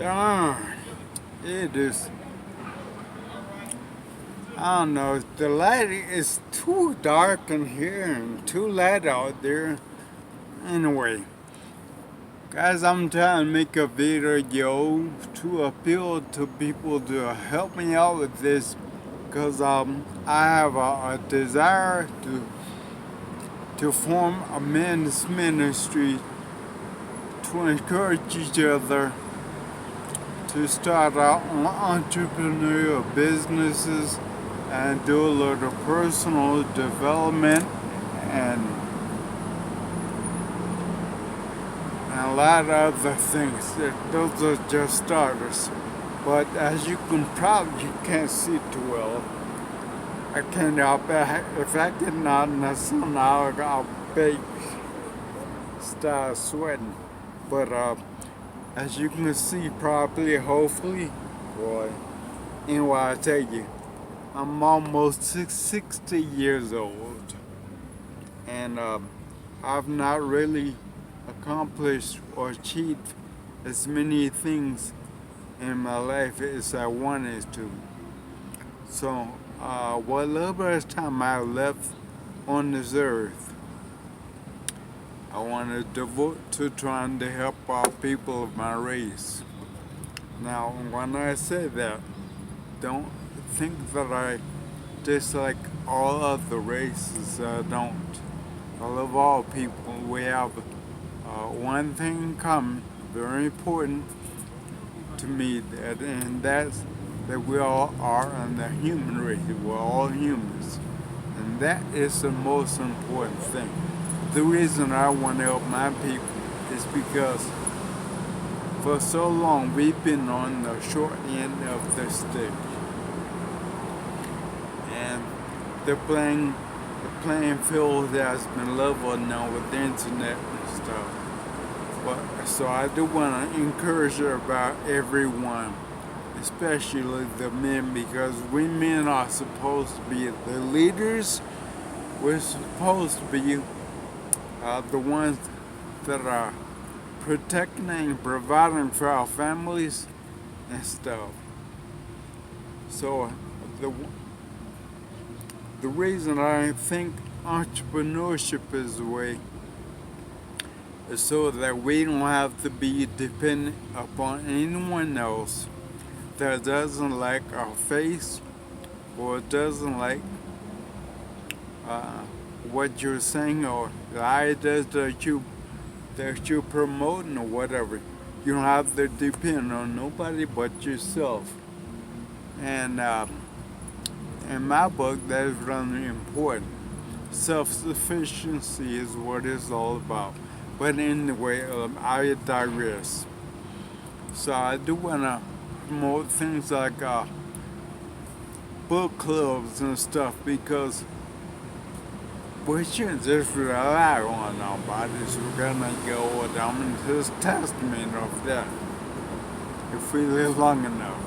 Darn, it is. I don't know. The light is too dark in here and too light out there. Anyway, guys, I'm trying to make a video to appeal to people to help me out with this because I have a desire to form a men's ministry to encourage each other to start out entrepreneurial businesses and do a little personal development and a lot of other things. Those are just starters. But as you can't see too well. I can't help it. If I get out in the sun, I'll bake, start sweating. But as you can see properly, hopefully, boy, anyway, I tell you, I'm almost 60 years old, and I've not really accomplished or achieved as many things in my life as I wanted to. So, what little bit of time I left on this earth, I want to devote to trying to help out people of my race. Now, when I say that, don't think that I dislike all other races. I don't. I love all people. We have one thing in common, very important to me, and that's that we all are in the human race. We're all humans. And that is the most important thing. The reason I want to help my people is because for so long we've been on the short end of the stick. And the playing field has been leveled now with the internet and stuff. But so I do want to encourage about everyone, especially the men, because we men are supposed to be the leaders. We're supposed to be the ones that are protecting and providing for our families and stuff. So the reason I think entrepreneurship is the way is so that we don't have to be dependent upon anyone else that doesn't like our face or doesn't like what you're saying or the ideas that you're promoting or whatever. You don't have to depend on nobody but yourself. And in my book, that is really important. Self-sufficiency is what it's all about. But anyway, I digress. So I do want to promote things like book clubs and stuff because we shouldn't just rely on our bodies. We're gonna go down into this testament of that if we live long enough.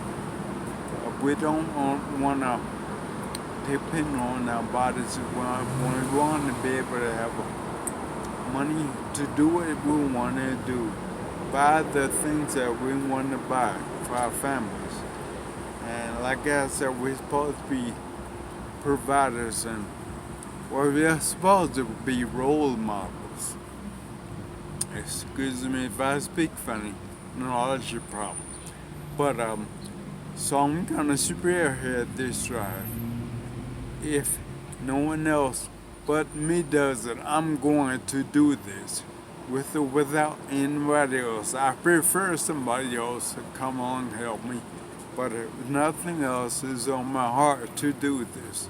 We don't want to depend on our bodies. When we want to be able to have money to do what we want to do, buy the things that we want to buy for our families. And like I said, we're supposed to be providers and we're supposed to be role models. Excuse me if I speak funny. No, that's your problem. But so I'm gonna spearhead this drive. If no one else but me does it, I'm going to do this with or without anybody else. I prefer somebody else to come along and help me, but if nothing else is on my heart to do this.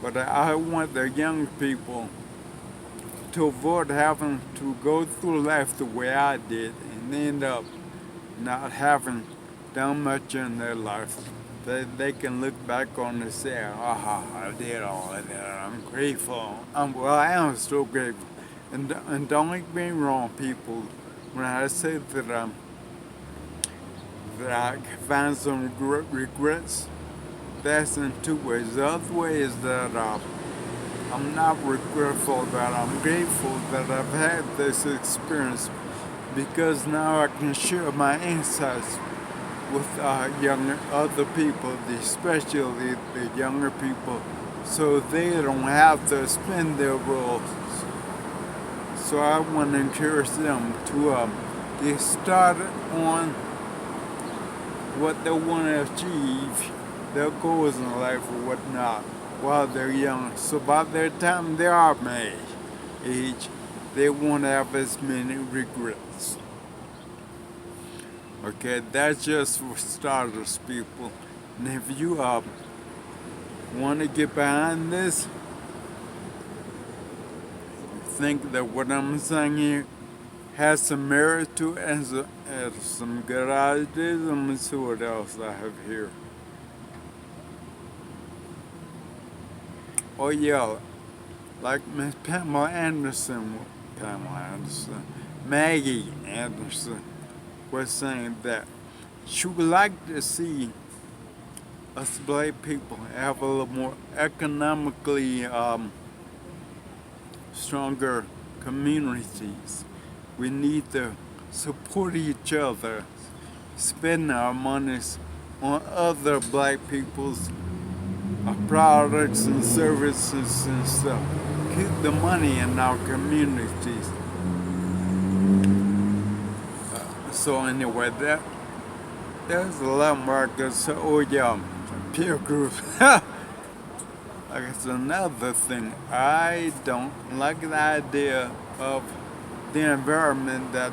But I want the young people to avoid having to go through life the way I did and end up not having done much in their life. They can look back on and say, I did all of that. I'm grateful. I am so grateful. And don't get me wrong, people. When I say that I find some regrets, that's in two ways. The other way is that I'm not regretful about it. I'm grateful that I've had this experience because now I can share my insights with other people, especially the younger people, so they don't have to spend their roles. So I want to encourage them to get started on what they want to achieve, their goals in life or whatnot, while they're young. So by the time they are my age, they won't have as many regrets. Okay, that's just for starters, people. And if you want to get behind this, think that what I'm saying here has some merit to it and some good ideas. Let me see what else I have here. Oh yeah, like Miss Maggie Anderson was saying that she would like to see us black people have a little more economically stronger communities. We need to support each other, spend our monies on other black people's products and services and stuff. Keep the money in our communities. So anyway, there's a lot more good. So peer groups. It's another thing. I don't like the idea of the environment that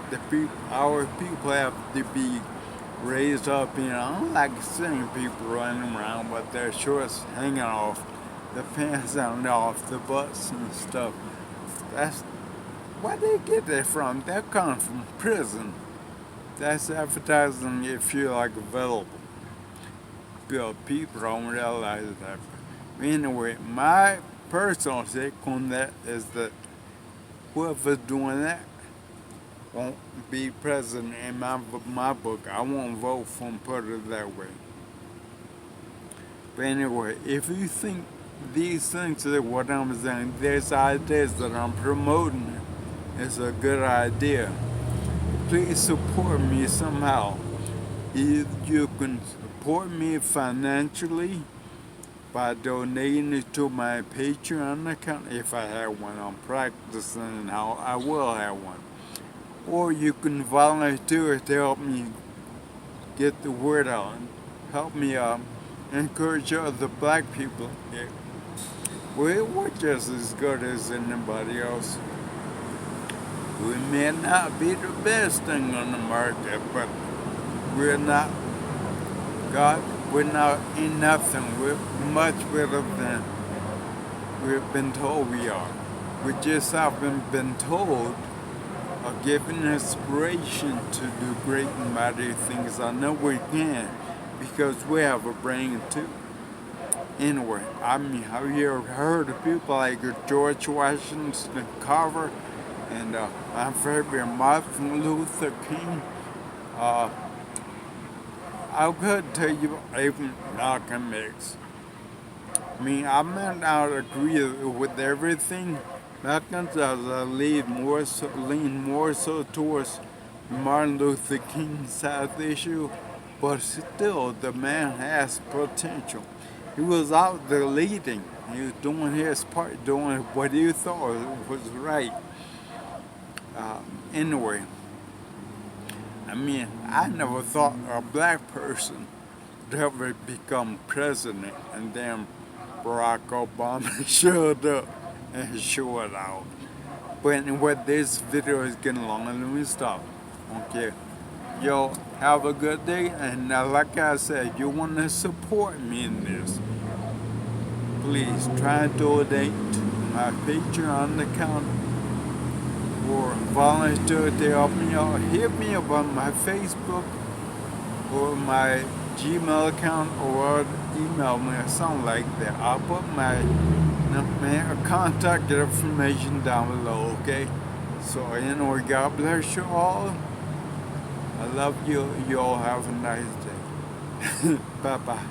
our people have to be raised up in. I don't like seeing people running around with their shorts hanging off, the pants hanging off the butts and stuff. That's where they get that from. They're coming from prison. That's advertising you feel like available. People don't realize that. Anyway, my personal take on that is that whoever's doing that won't be president in my book. I won't vote for him, put it that way. But anyway, if you think these things are what I'm saying, these ideas that I'm promoting is a good idea, please support me somehow. You can support me financially by donating to my Patreon account if I have one. I'm practicing how I will have one. Or you can volunteer to help me get the word out. Help me encourage other black people. We're just as good as anybody else. We may not be the best thing on the market, but we're not God. We're not in nothing. We're much better than we've been told we are. We just haven't been told or given inspiration to do great and mighty things. I know we can because we have a brain too. Anyway, have you ever heard of people like George Washington Carver and my favorite Martin Luther King? I could tell you even Malcolm X. I may not agree with everything. Malcolm does lean more so towards Martin Luther King's side of the issue, but still, the man has potential. He was out there leading. He was doing his part, doing what he thought was right. Anyway. I never thought a black person would ever become president, and then Barack Obama showed up and showed out. But anyway, this video is getting long, and let me stop. Okay. Yo, have a good day, and like I said, you want to support me in this, please try and donate to my Patreon account or volunteer to help me out. Hit me up on my Facebook or my Gmail account or email me or something like that. I'll put my contact information down below, okay? So, God bless you all. I love you. You all have a nice day. Bye-bye.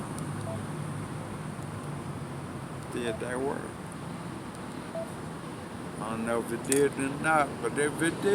Did that work? I don't know if it did or not, but if it did,